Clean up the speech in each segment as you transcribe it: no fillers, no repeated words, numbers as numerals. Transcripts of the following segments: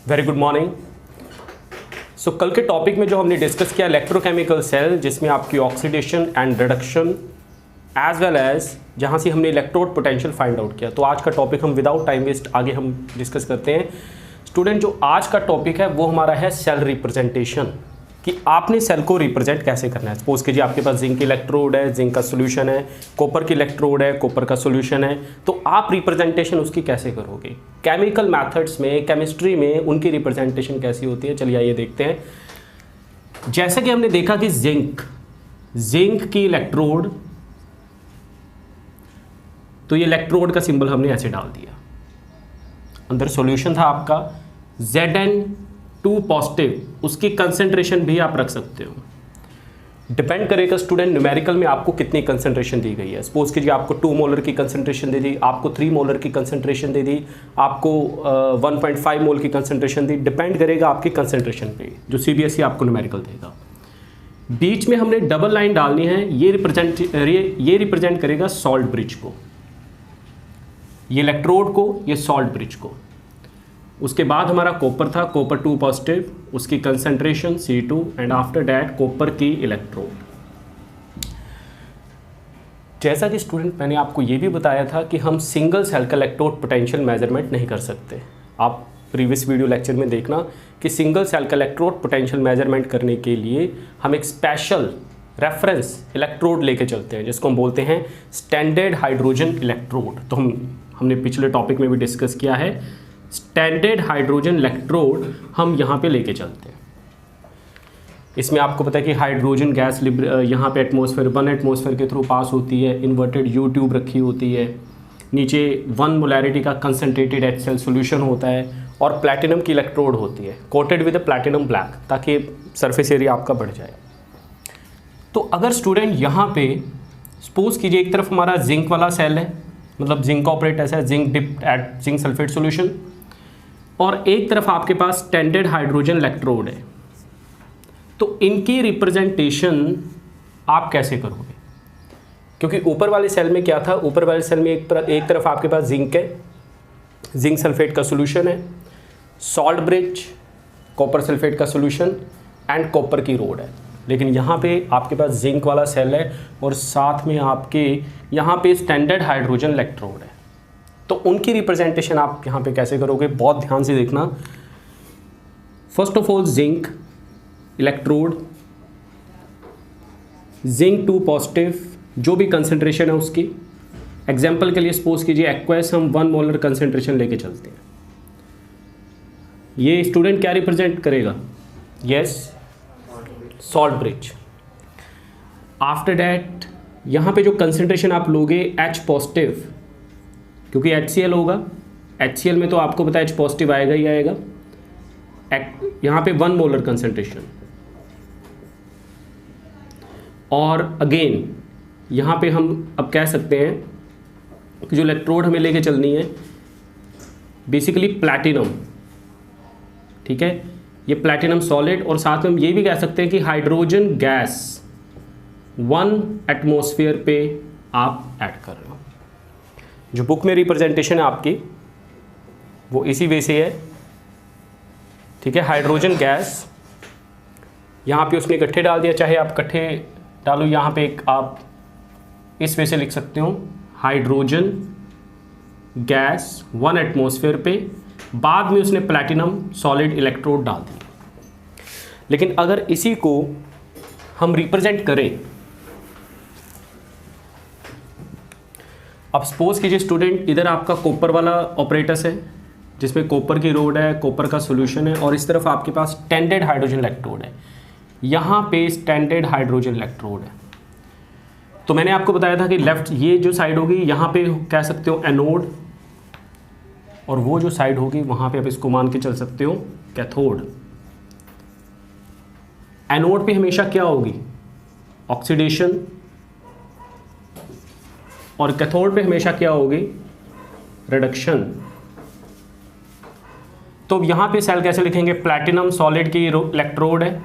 Very good morning. सो कल के topic में जो हमने डिस्कस किया इलेक्ट्रोकेमिकल सेल, जिसमें आपकी oxidation and reduction as well as जहाँ से हमने इलेक्ट्रोड पोटेंशियल फाइंड आउट किया। तो आज का टॉपिक हम विदाउट टाइम वेस्ट आगे हम डिस्कस करते हैं। स्टूडेंट, जो आज का टॉपिक है वो हमारा है सेल रिप्रेजेंटेशन, कि आपने सेल को रिप्रेजेंट कैसे करना है। सपोज कीजिए आपके पास जिंक इलेक्ट्रोड है, जिंक का सोल्यूशन है, कॉपर की इलेक्ट्रोड है, कॉपर का सोल्यूशन है, तो आप रिप्रेजेंटेशन उसकी कैसे करोगे। केमिकल मेथड्स में, केमिस्ट्री में उनकी रिप्रेजेंटेशन कैसी होती है, चलिए आइए देखते हैं। जैसे कि हमने देखा कि जिंक की इलेक्ट्रोड, तो ये इलेक्ट्रोड का सिंबल हमने ऐसे डाल दिया। अंदर सॉल्यूशन था आपका Zn2 पॉजिटिव, उसकी कंसेंट्रेशन भी आप रख सकते हो। डिपेंड करेगा स्टूडेंट न्यूमेरिकल में आपको कितनी कंसेंट्रेशन दी गई है। सपोज कीजिए आपको 2 मोलर की कंसेंट्रेशन दे दी, आपको 3 मोलर की कंसेंट्रेशन दे दी, आपको 1.5 मोल की कंसेंट्रेशन दी। डिपेंड करेगा आपकी कंसेंट्रेशन पे, जो CBSE आपको न्यूमेरिकल देगा। बीच में हमने डबल लाइन डालनी है, ये रिप्रेजेंट करेगा सॉल्ट ब्रिज को, ये इलेक्ट्रोड को, ये सॉल्ट ब्रिज को। उसके बाद हमारा कॉपर था, कॉपर 2 पॉजिटिव, उसकी concentration C2 and after that copper की इलेक्ट्रोड। जैसा कि स्टूडेंट मैंने आपको ये भी बताया था कि हम सिंगल सेल का इलेक्ट्रोड पोटेंशियल मेजरमेंट नहीं कर सकते। आप प्रीवियस वीडियो लेक्चर में देखना कि सिंगल सेल का इलेक्ट्रोड पोटेंशियल मेजरमेंट करने के लिए हम एक स्पेशल रेफरेंस इलेक्ट्रोड लेके चलते हैं, जिसको हम बोलते हैं स्टैंडर्ड हाइड्रोजन इलेक्ट्रोड। तो हमने पिछले टॉपिक में भी डिस्कस किया है, स्टैंडर्ड हाइड्रोजन इलेक्ट्रोड हम यहाँ पे लेके चलते हैं। इसमें आपको पता है कि हाइड्रोजन गैस यहाँ पे एटमॉस्फेयर 1 एटमॉस्फेयर के थ्रू पास होती है, इन्वर्टेड यू ट्यूब रखी होती है, नीचे 1 मोलैरिटी का कंसनट्रेटेड HCl सोल्यूशन होता है, और प्लैटिनम की इलेक्ट्रोड होती है कोटेड विद प्लैटिनम ब्लैक, ताकि सरफेस एरिया आपका बढ़ जाए। तो अगर स्टूडेंट यहाँ पे सपोज कीजिए एक तरफ हमारा जिंक वाला सेल है, मतलब जिंक का ऑपरेट ऐसा है, zinc dipped at zinc sulphate solution, और एक तरफ आपके पास स्टैंडर्ड हाइड्रोजन इलेक्ट्रोड है, तो इनकी रिप्रेजेंटेशन आप कैसे करोगे। क्योंकि ऊपर वाले सेल में क्या था, ऊपर वाले सेल में एक तरफ आपके पास जिंक है, जिंक सल्फेट का सॉल्यूशन है, सॉल्ट ब्रिज, कॉपर सल्फेट का सॉल्यूशन एंड कॉपर की रोड है। लेकिन यहाँ पे आपके पास जिंक वाला सेल है और साथ में आपके यहाँ पे स्टैंडर्ड हाइड्रोजन इलेक्ट्रोड है। तो उनकी रिप्रेजेंटेशन आप यहाँ पे कैसे करोगे, बहुत ध्यान से देखना। First of all zinc electrode, zinc 2 positive, जो भी कंसेंट्रेशन है उसकी, एग्जाम्पल के लिए सपोज कीजिए एक्वेस हम 1 मोलर कंसेंट्रेशन लेके चलते हैं। ये स्टूडेंट क्या रिप्रेजेंट करेगा, yes salt bridge. After that यहाँ पे जो कंसेंट्रेशन आप लोगे H पॉजिटिव, क्योंकि HCl होगा, HCl में तो आपको पता है H पॉजिटिव आएगा ही आएगा। यहाँ पे 1 मोलर कंसेंट्रेशन, और अगेन यहाँ पे हम अब कह सकते हैं कि जो इलेक्ट्रोड हमें लेके चलनी है बेसिकली प्लैटिनम, ठीक है, ये प्लैटिनम सॉलिड, और साथ में हम ये भी कह सकते हैं कि हाइड्रोजन गैस 1 एटमॉस्फेयर पे आप ऐड कर रहे हो। जो बुक में रिप्रेजेंटेशन है आपकी वो इसी वे से है, ठीक है। हाइड्रोजन गैस यहाँ पे उसने इकट्ठे डाल दिया, चाहे आप इकट्ठे डालो, यहाँ पे एक आप इस वे से लिख सकते हो, हाइड्रोजन गैस 1 एटमॉस्फेयर पे, बाद में उसने प्लैटिनम सॉलिड इलेक्ट्रोड डाल दी। लेकिन अगर इसी को हम रिप्रेजेंट करें, अब सपोज कीजिए स्टूडेंट इधर आपका कॉपर वाला ऑपरेटस है, जिसमें कॉपर की रोड है, कॉपर का सॉल्यूशन है, और इस तरफ आपके पास स्टैंडर्ड हाइड्रोजन इलेक्ट्रोड है। यहाँ पे स्टैंडर्ड हाइड्रोजन इलेक्ट्रोड है। तो मैंने आपको बताया था कि लेफ्ट ये जो साइड होगी यहाँ पे कह सकते हो एनोड, और वो जो साइड होगी वहाँ पे आप इसको मान के चल सकते हो कैथोड। एनोड पे हमेशा क्या होगी, ऑक्सीडेशन, और कैथोड पे हमेशा क्या होगी, रिडक्शन। तो यहाँ पे सेल कैसे लिखेंगे, प्लैटिनम सॉलिड की इलेक्ट्रोड है,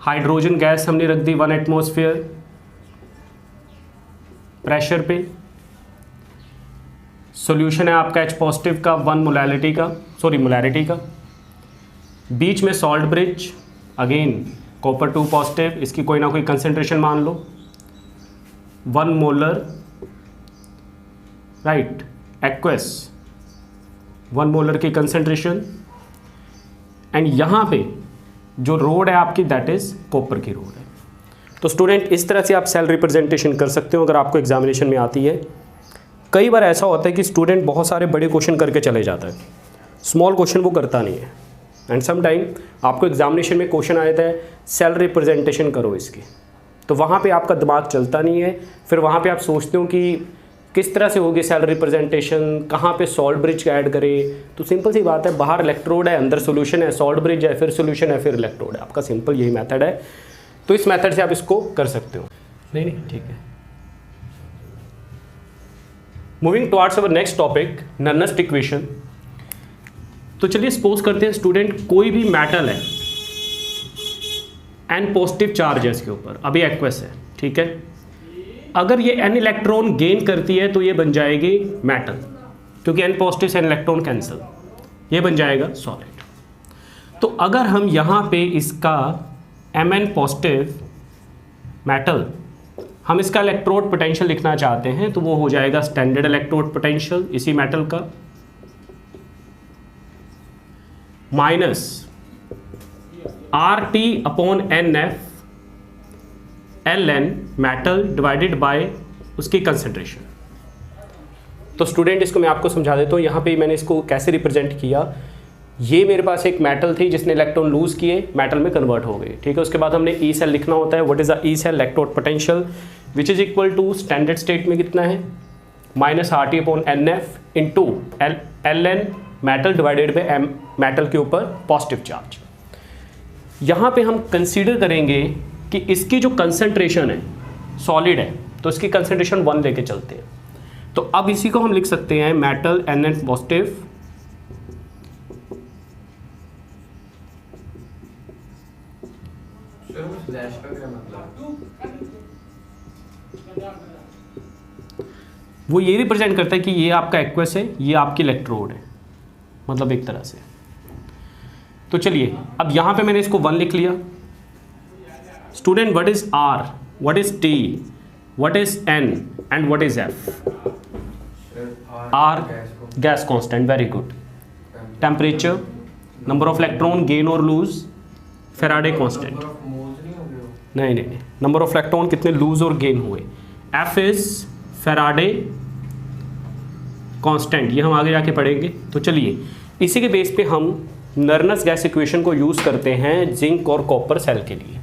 हाइड्रोजन गैस हमने रख दी 1 एटमॉस्फेयर प्रेशर पे, सॉल्यूशन है आपका H पॉजिटिव का 1 मोलैरिटी का, बीच में salt bridge, again copper 2 positive, इसकी कोई ना कोई कंसेंट्रेशन मान लो 1 मोलर, राइट, एक्वस 1 मोलर की कंसेंट्रेशन, एंड यहाँ पे जो रोड है आपकी दैट इज कॉपर की रोड है। तो स्टूडेंट इस तरह से आप सेल रिप्रेजेंटेशन कर सकते हो अगर आपको एग्जामिनेशन में आती है। कई बार ऐसा होता है कि स्टूडेंट बहुत सारे बड़े क्वेश्चन करके चले जाता है, स्मॉल क्वेश्चन वो करता नहीं है, एंड सम टाइम आपको एग्जामिनेशन में क्वेश्चन आ जाता है सेल रिप्रेजेंटेशन करो इसकी, तो वहाँ पे आपका दिमाग चलता नहीं है, फिर वहाँ पे आप सोचते हो कि किस तरह से होगी सेल रिप्रेजेंटेशन, कहाँ पे सॉल्ट ब्रिज का ऐड करें। तो सिंपल सी बात है, बाहर इलेक्ट्रोड है, अंदर सॉल्यूशन है, सॉल्ट ब्रिज है, फिर सॉल्यूशन है, फिर इलेक्ट्रोड है, आपका सिंपल यही मेथड है। तो इस मेथड से आप इसको कर सकते हो। नहीं ठीक है। Moving towards our next topic, Nernst equation. तो चलिए सपोज करते हैं स्टूडेंट कोई भी मेटल है, एन पॉजिटिव चार्ज है इसके ऊपर, अभी एक्वस है, ठीक है। अगर ये एन इलेक्ट्रॉन गेन करती है तो ये बन जाएगी मेटल, क्योंकि एन पॉजिटिव से एन इलेक्ट्रॉन कैंसिल, ये बन जाएगा सॉलिड। तो अगर हम यहाँ पे इसका Mn पॉजिटिव मेटल, हम इसका इलेक्ट्रोड पोटेंशियल लिखना चाहते हैं, तो वो हो जाएगा स्टैंडर्ड इलेक्ट्रोड पोटेंशियल इसी मेटल का minus RT upon NF Ln metal divided bye उसकी कंसेंट्रेशन। तो स्टूडेंट इसको मैं आपको समझा देता हूँ। यहाँ पे मैंने इसको कैसे रिप्रेजेंट किया, ये मेरे पास एक मेटल थी जिसने इलेक्ट्रॉन लूज किए, मेटल में कन्वर्ट हो गई, ठीक है। उसके बाद हमने ई सेल लिखना होता है, what is the E cell electrode potential which is equal to standard state में कितना है minus RT upon NF into Ln metal divided by metal के ऊपर पॉजिटिव चार्ज। यहाँ पे हम कंसीडर करेंगे कि इसकी जो कंसंट्रेशन है सॉलिड है, तो इसकी कंसंट्रेशन 1 लेके चलते हैं। तो अब इसी को हम लिख सकते हैं मेटल Nn पॉजिटिव वो ये रिप्रेजेंट करता है कि ये आपका एक्वस है, ये आपकी इलेक्ट्रोड है, मतलब एक तरह से। तो चलिए अब यहाँ पे मैंने इसको 1 लिख लिया। Student what is R, what is T, what is N and what is F? R gas constant, very good. Temperature, number of electron gain और लूज, फैराडे कांस्टेंट, नहीं, नंबर ऑफ इलेक्ट्रॉन कितने लूज और gain हुए, F is Faraday constant, ये हम आगे जाके पढ़ेंगे। तो चलिए इसी के बेस पे हम नर्नेस गैस इक्वेशन को यूज करते हैं जिंक और कॉपर सेल के लिए।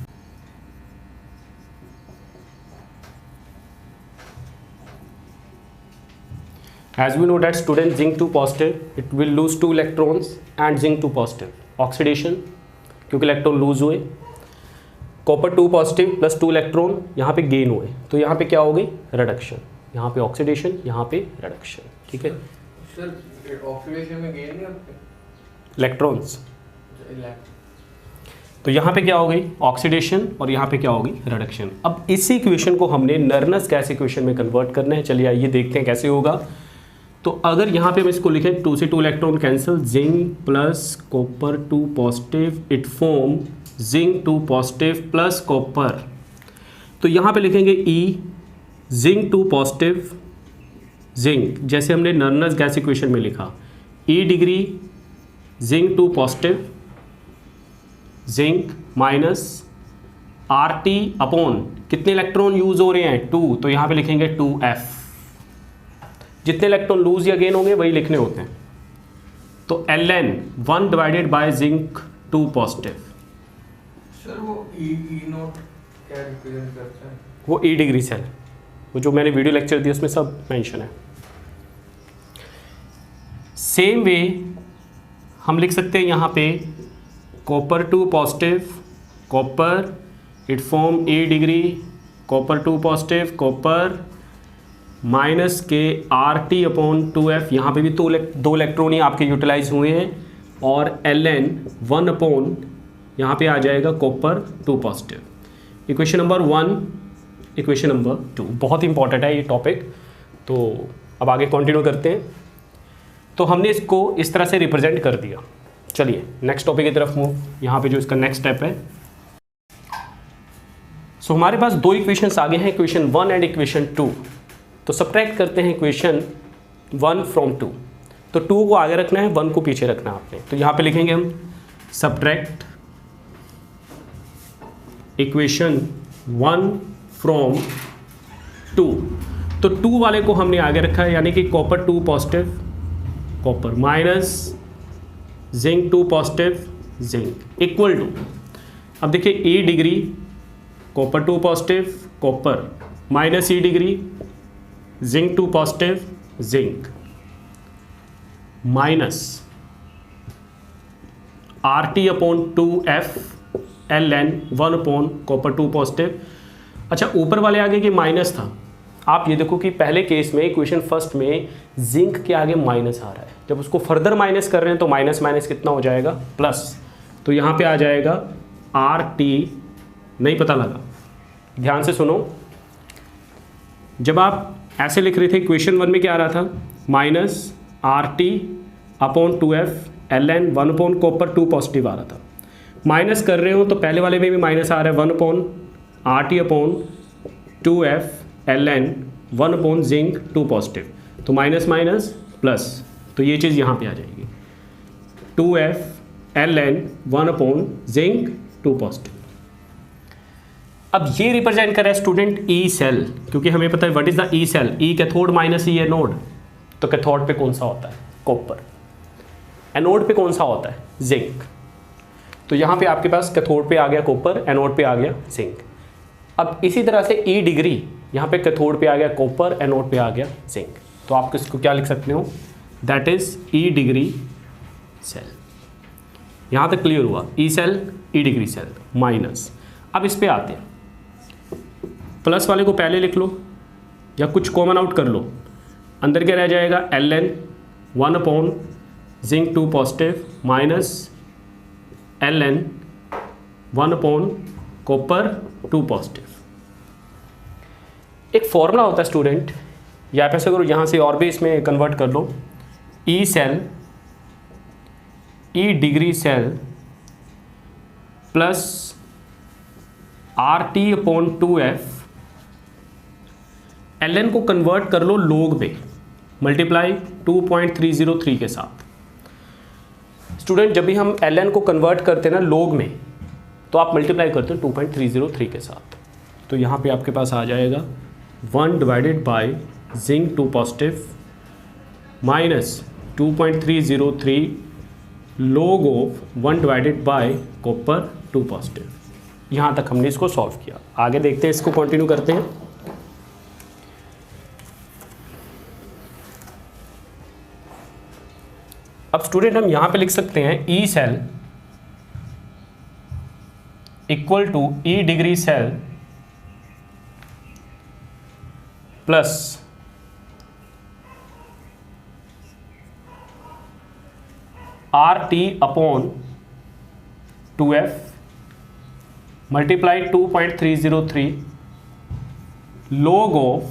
As we know that student zinc 2 positive, it will lose 2 electrons and zinc 2 positive, oxidation क्योंकि इलेक्ट्रॉन लूज हुए, कॉपर 2 पॉजिटिव प्लस 2 इलेक्ट्रॉन यहाँ पे गेन हुए, तो यहाँ पे क्या हो गई रिडक्शन, यहाँ पे ऑक्सीडेशन, यहाँ पे रिडक्शन, ठीक है। सर ऑक्सीडेशन में गेन नहीं होते इलेक्ट्रॉन्स, तो यहाँ पे क्या हो गई ऑक्सीडेशन और यहाँ पे क्या होगी रिडक्शन। अब इसी इक्वेशन को हमने नर्नेस गैस इक्वेशन में कन्वर्ट करना है। चलिए आइए देखते हैं कैसे होगा। तो अगर यहाँ पे हम इसको लिखें 2 से 2 electron cancel, zinc plus copper 2 positive, it form zinc 2 positive plus copper. तो यहाँ पे लिखेंगे ई, जिंक 2 पॉजिटिव, जिंक जैसे हमने नर्नेस गैस इक्वेशन में लिखा, E degree zinc 2 positive, zinc minus RT upon कितने इलेक्ट्रॉन यूज हो रहे हैं 2, तो यहाँ पे लिखेंगे 2F। जितने इलेक्ट्रॉन लूज या गेन होंगे वही लिखने होते हैं। तो Ln 1 divided by zinc 2 positive. Sir वो ई नोट क्या रिप्रेजेंट करता है? वो ई डिग्री सेल, वो जो मैंने वीडियो लेक्चर दिया उसमें सब मेंशन है। सेम वे हम लिख सकते हैं यहाँ पे copper 2 positive, copper it form E degree, copper 2 positive, copper minus के RT अपॉन 2F, यहाँ पे भी 2 इलेक्ट्रॉन ही आपके यूटिलाइज हुए हैं, और Ln 1 अपॉन यहाँ पे आ जाएगा copper 2 positive. Equation number 1, equation number 2, बहुत इंपॉर्टेंट है ये टॉपिक। तो अब आगे कंटिन्यू करते हैं। तो हमने इसको इस तरह से रिप्रेजेंट कर दिया। चलिए नेक्स्ट टॉपिक की तरफ मूव। यहाँ पे जो इसका नेक्स्ट स्टेप है, सो हमारे पास दो इक्वेशंस आगे हैं, इक्वेशन 1 एंड इक्वेशन 2। तो सब्ट्रैक्ट करते हैं इक्वेशन 1 फ्रॉम 2। तो 2 को आगे रखना है, 1 को पीछे रखना है आपने। तो यहाँ पे लिखेंगे हम सब्ट्रैक्ट इक्वेशन 1 फ्रॉम 2। तो 2 वाले को हमने आगे रखा है, यानी कि copper 2 positive copper minus zinc 2 positive zinc equal to, अब देखिए E degree copper 2 positive copper minus E degree zinc 2 positive zinc minus R T upon 2f ln 1 upon copper 2 positive. अच्छा ऊपर वाले आगे की माइनस था, आप ये देखो कि पहले केस में इक्वेशन फर्स्ट में जिंक के आगे माइनस आ रहा है, जब उसको फर्दर माइनस कर रहे हैं तो माइनस माइनस कितना हो जाएगा प्लस। तो यहाँ पे आ जाएगा आर टी, नहीं पता लगा, ध्यान से सुनो। जब आप ऐसे लिख रहे थे इक्वेशन 1 में क्या आ रहा था, minus R T upon 2f ln 1 upon copper 2 positive आ रहा था। माइनस कर रहे हो तो पहले वाले में भी माइनस आ रहा है 1 upon are T upon 2f ln 1 upon zinc 2 positive, तो माइनस माइनस प्लस, तो ये चीज़ यहाँ पे आ जाएगी 2f ln 1 upon zinc 2 positive. अब ये रिप्रेजेंट कर रहा है स्टूडेंट ई सेल, क्योंकि हमें पता है what is the E cell, E cathode minus E anode. तो कैथोड पे कौन सा होता है कॉपर, एनोड पे कौन सा होता है जिंक। तो यहाँ पे आपके पास कैथोड पे आ गया कॉपर, एनोड पे आ गया जिंक। अब इसी तरह से ई डिग्री, यहाँ पे कैथोड पे आ गया कॉपर, एनोड पे आ गया जिंक। तो आप इसको क्या लिख सकते हो, that is E degree cell. यहाँ तक क्लियर हुआ, E cell E degree cell minus. अब इस पे आते हैं, प्लस वाले को पहले लिख लो या कुछ कॉमन आउट कर लो, अंदर क्या रह जाएगा ln 1 upon zinc 2 positive minus ln 1 upon copper 2 positive. एक फॉर्मूला होता है स्टूडेंट, या आप ऐसा करो यहाँ से और भी इसमें कन्वर्ट कर लो, E cell E degree cell plus R T upon 2f, ln को कन्वर्ट कर लो लोग में, मल्टीप्लाई 2.303 के साथ। स्टूडेंट जब भी हम ln को कन्वर्ट करते हैं ना लोग में, तो आप मल्टीप्लाई करते हैं 2.303 के साथ। तो यहाँ पे आपके पास आ जाएगा 1 divided by zinc 2 positive minus 2.303 log of 1 divided by copper 2 positive. यहाँ तक हमने इसको सॉल्व किया। आगे देखते हैं, इसको कंटिन्यू करते हैं। अब स्टूडेंट हम यहाँ पे लिख सकते हैं E cell equal to E degree cell plus R T upon 2f multiply 2.303 log of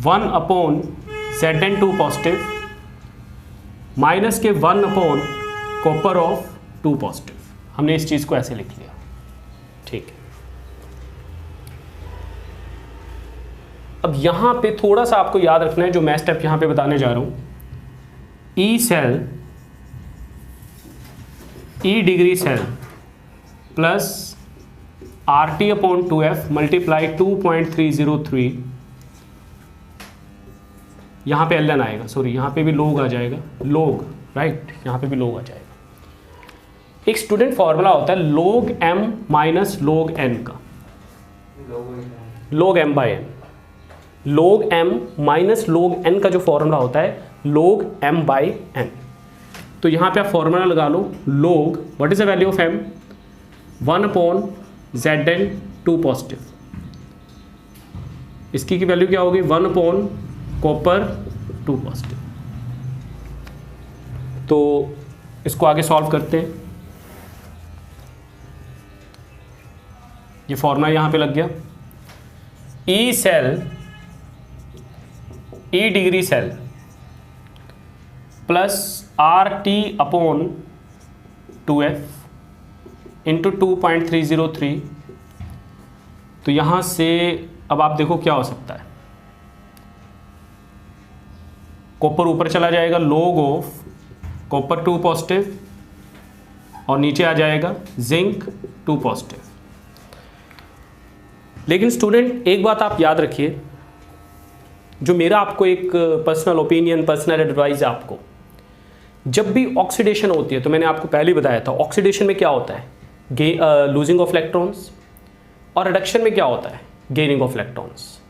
1 अपॉन Zn2 पॉजिटिव माइनस के 1 अपॉन कॉपर ऑफ 2 पॉजिटिव। हमने इस चीज़ को ऐसे लिख लिया, ठीक है। अब यहाँ पे थोड़ा सा आपको याद रखना है, जो मैं स्टेप यहाँ पे बताने जा रहा हूँ, E cell E degree cell plus R T upon 2f multiply 2.303, यहाँ पे ln आएगा, सॉरी यहाँ पे भी लोग आ जाएगा, लोग राइट, यहाँ पे भी लोग आ जाएगा। एक स्टूडेंट फॉर्मूला होता है log m minus log n का, log m by n, log m minus log n का जो फॉर्मूला होता है log m बाय n। तो यहाँ पे आप फॉर्मूला लगा लो, log what is the value of m 1 upon Zn 2 positive, इसकी की वैल्यू क्या होगी 1 अपॉन कॉपर 2 पॉजिटिव। तो इसको आगे सॉल्व करते हैं। ये फॉर्मूला यहाँ पे लग गया, E cell E degree cell plus RT/2F into 2.303। तो यहाँ से अब आप देखो क्या हो सकता है, कॉपर ऊपर चला जाएगा, log ऑफ कॉपर 2 पॉजिटिव, और नीचे आ जाएगा जिंक 2 पॉजिटिव। लेकिन स्टूडेंट एक बात आप याद रखिए, जो मेरा आपको एक पर्सनल ओपिनियन, पर्सनल एडवाइस है आपको, जब भी ऑक्सीडेशन होती है, तो मैंने आपको पहले ही बताया था ऑक्सीडेशन में क्या होता है, लूजिंग ऑफ इलेक्ट्रॉन्स, और रिडक्शन में क्या होता है, गेनिंग ऑफ इलेक्ट्रॉन्स।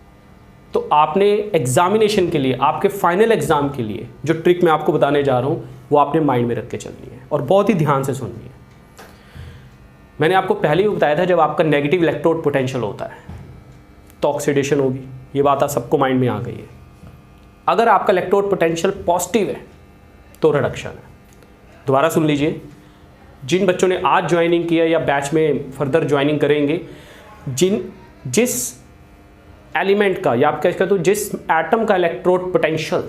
तो आपने एग्जामिनेशन के लिए, आपके फाइनल एग्जाम के लिए जो ट्रिक मैं आपको बताने जा रहा हूँ वो आपने माइंड में रख के चलनी है और बहुत ही ध्यान से सुननी है। मैंने आपको पहले ही बताया था, जब आपका नेगेटिव इलेक्ट्रोड पोटेंशियल होता है तो ऑक्सीडेशन होगी, ये बात आप सबको माइंड में आ गई है। अगर आपका इलेक्ट्रोड पोटेंशियल पॉजिटिव है तो रिडक्शन है। दोबारा सुन लीजिए, जिन बच्चों ने आज ज्वाइनिंग किया या बैच में फर्दर ज्वाइनिंग करेंगे, जिस एलिमेंट का या आप कह सकते हो जिस एटम का इलेक्ट्रोड पोटेंशियल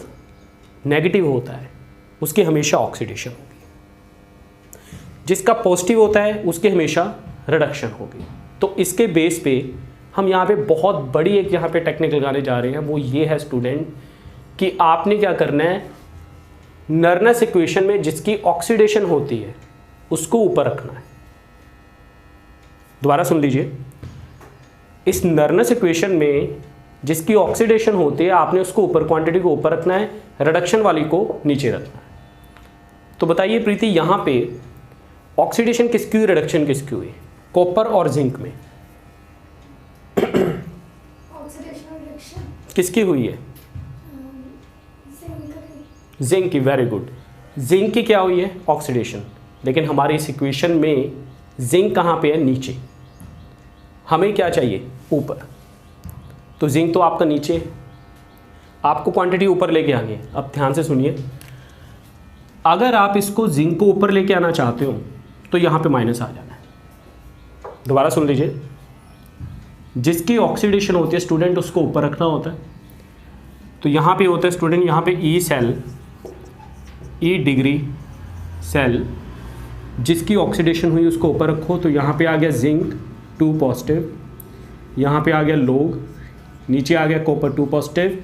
नेगेटिव होता है उसकी हमेशा ऑक्सीडेशन होगी, जिसका पॉजिटिव होता है उसकी हमेशा रिडक्शन होगी। तो इसके बेस पे हम यहाँ पे बहुत बड़ी एक यहाँ पे टेक्निक लगाने जा रहे हैं, वो ये है स्टूडेंट कि आपने क्या करना है, नर्नस इक्वेशन में जिसकी ऑक्सीडेशन होती है उसको ऊपर रखना है। दोबारा सुन लीजिए, इस नर्नस इक्वेशन में जिसकी ऑक्सीडेशन होती है आपने उसको ऊपर, क्वांटिटी को ऊपर रखना है, रिडक्शन वाली को नीचे रखना है। तो बताइए प्रीति, यहाँ पे ऑक्सीडेशन किसकी हुई, रिडक्शन किसकी हुई, कॉपर और जिंक में किसकी हुई है, जिंक की। वेरी गुड, जिंक की क्या हुई है, ऑक्सीडेशन। लेकिन हमारी इस इक्वेशन में जिंक कहाँ पे है, नीचे, हमें क्या चाहिए, ऊपर। तो जिंक तो आपका नीचे, आपको क्वांटिटी ऊपर लेके आनी है। अब ध्यान से सुनिए, अगर आप इसको जिंक को ऊपर लेके आना चाहते हो तो यहाँ पे माइनस आ जाना है। दोबारा सुन लीजिए, जिसकी ऑक्सीडेशन होती है स्टूडेंट उसको ऊपर रखना होता है। तो यहाँ पे होता है स्टूडेंट, यहाँ पे ई सेल, ई डिग्री सेल, जिसकी ऑक्सीडेशन हुई उसको ऊपर रखो। तो यहाँ पे आ गया जिंक 2 पॉजिटिव, यहाँ पे आ गया लोग, नीचे आ गया कॉपर 2 पॉजिटिव।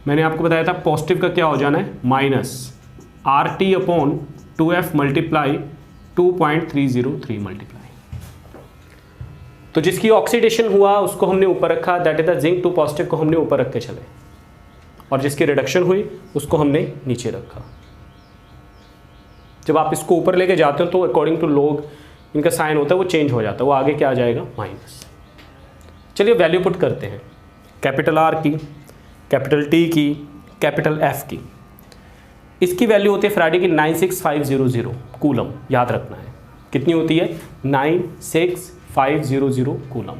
मैंने आपको बताया था पॉजिटिव का क्या हो जाना है, माइनस RT/2F मल्टीप्लाई 2.303 मल्टीप्लाई। तो जिसकी ऑक्सीडेशन हुआ उसको हमने ऊपर रखा, that is the zinc 2 positive को हमने ऊपर रख के चले, और जिसकी रिडक्शन हुई उसको हमने नीचे रखा। जब आप इसको ऊपर लेके जाते हो तो अकॉर्डिंग टू लोग इनका साइन होता है वो चेंज हो जाता है, वो आगे क्या आ जाएगा, माइनस। चलिए वैल्यू पुट करते हैं, कैपिटल R की, कैपिटल T की, कैपिटल F की। इसकी वैल्यू होती है फैराडे की 96500 कूलम, याद रखना है। कितनी होती है, 96500 कूलम।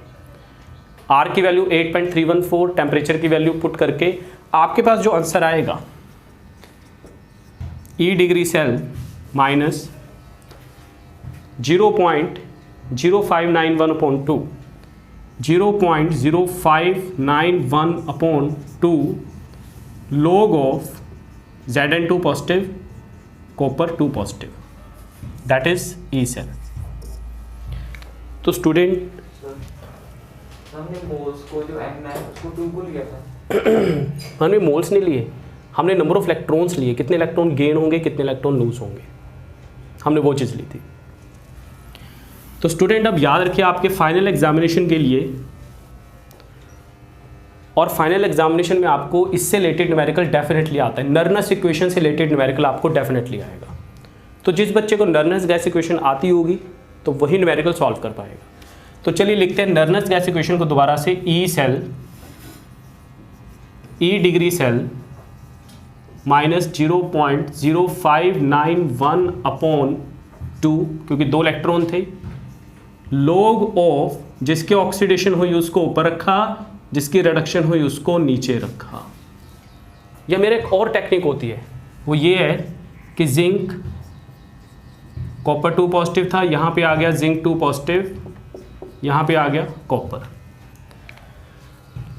R की वैल्यू 8.314, टेम्परेचर की वैल्यू पुट करके आपके पास जो आंसर आएगा, E degree cell minus 0.0591/2, 0.0591/2 log of Zn2 positive, copper 2 positive, that is E cell. तो स्टूडेंट हमने मोल्स को जो n है उसको 2 को लिया था, हमने मोल्स नहीं लिए, हमने नंबर ऑफ इलेक्ट्रॉन्स लिए, कितने इलेक्ट्रॉन गेन होंगे, कितने इलेक्ट्रॉन लूज होंगे, हमने वो चीज़ ली थी। तो स्टूडेंट अब याद रखिए, आपके फाइनल एग्जामिनेशन के लिए, और फाइनल एग्जामिनेशन में आपको इससे रिलेटेड न्यूमेरिकल डेफिनेटली आता है, नर्नस इक्वेशन से रिलेटेड न्यूमेरिकल आपको डेफिनेटली आएगा। तो जिस बच्चे को नर्नस गैस इक्वेशन आती होगी तो वही न्यूमेरिकल सॉल्व कर पाएगा। तो चलिए लिखते हैं नर्नस गैस इक्वेशन को दोबारा से, ई cell, E degree cell minus 0.0591/2, क्योंकि 2 इलेक्ट्रॉन थे, log ऑफ जिसकी ऑक्सीडेशन हुई उसको ऊपर रखा, जिसकी रिडक्शन हुई उसको नीचे रखा। या मेरे एक और टेक्निक होती है, वो ये है कि जिंक कॉपर 2 पॉजिटिव था, यहाँ पे आ गया जिंक 2 पॉजिटिव, यहाँ पे आ गया कॉपर।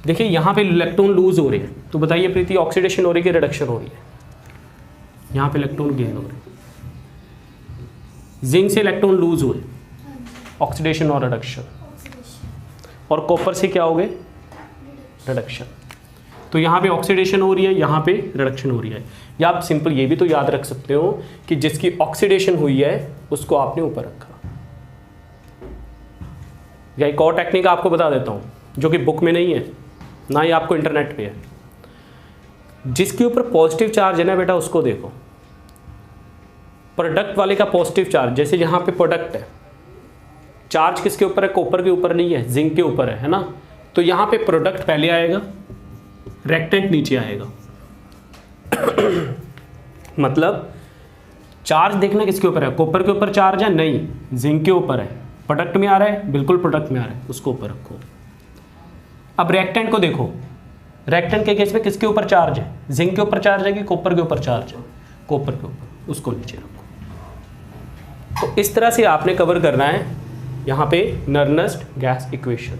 देखिए यहाँ पे इलेक्ट्रॉन लूज हो रहे हैं, तो बताइए प्रीति ऑक्सीडेशन हो रही है कि रिडक्शन हो रही है, यहाँ पे इलेक्ट्रॉन गेन हो रहे हैं, जिंक से इलेक्ट्रॉन लूज हुए, ऑक्सीडेशन और रिडक्शन, और कॉपर से क्या हो गए, रिडक्शन। तो यहाँ पे ऑक्सीडेशन हो रही है, यहाँ पे रिडक्शन हो रही है। या आप सिंपल ये भी तो याद रख सकते हो कि जिसकी ऑक्सीडेशन हुई है उसको आपने ऊपर रखा। या एक और टेक्निक आपको बता देता हूँ जो कि बुक में नहीं है, ना ही आपको इंटरनेट पे है। जिसके ऊपर पॉजिटिव चार्ज है ना बेटा, उसको देखो, प्रोडक्ट वाले का पॉजिटिव चार्ज, जैसे यहाँ पे प्रोडक्ट है, चार्ज किसके ऊपर है, कॉपर के ऊपर नहीं है, जिंक के ऊपर है ना। तो यहाँ पे प्रोडक्ट पहले आएगा, रिएक्टेंट नीचे आएगा। मतलब चार्ज देखना किसके ऊपर है, कॉपर के ऊपर चार्ज है, नहीं, जिंक के ऊपर है। प्रोडक्ट में आ रहा है, बिल्कुल प्रोडक्ट में आ रहा है, उसको ऊपर रखो। अब रिएक्टेंट को देखो, रिएक्टेंट के केस में किसके ऊपर चार्ज है, जिंक के ऊपर चार्ज है कि कॉपर के ऊपर चार्ज है, कॉपर के ऊपर, उसको नीचे रखो। तो इस तरह से आपने कवर करना है यहाँ पे Nernst gas equation.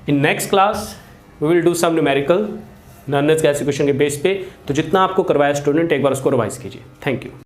In next class we will do some numerical Nernst gas equation के बेस पे। तो जितना आपको करवाया स्टूडेंट, एक बार उसको रिवाइज कीजिए। Thank you.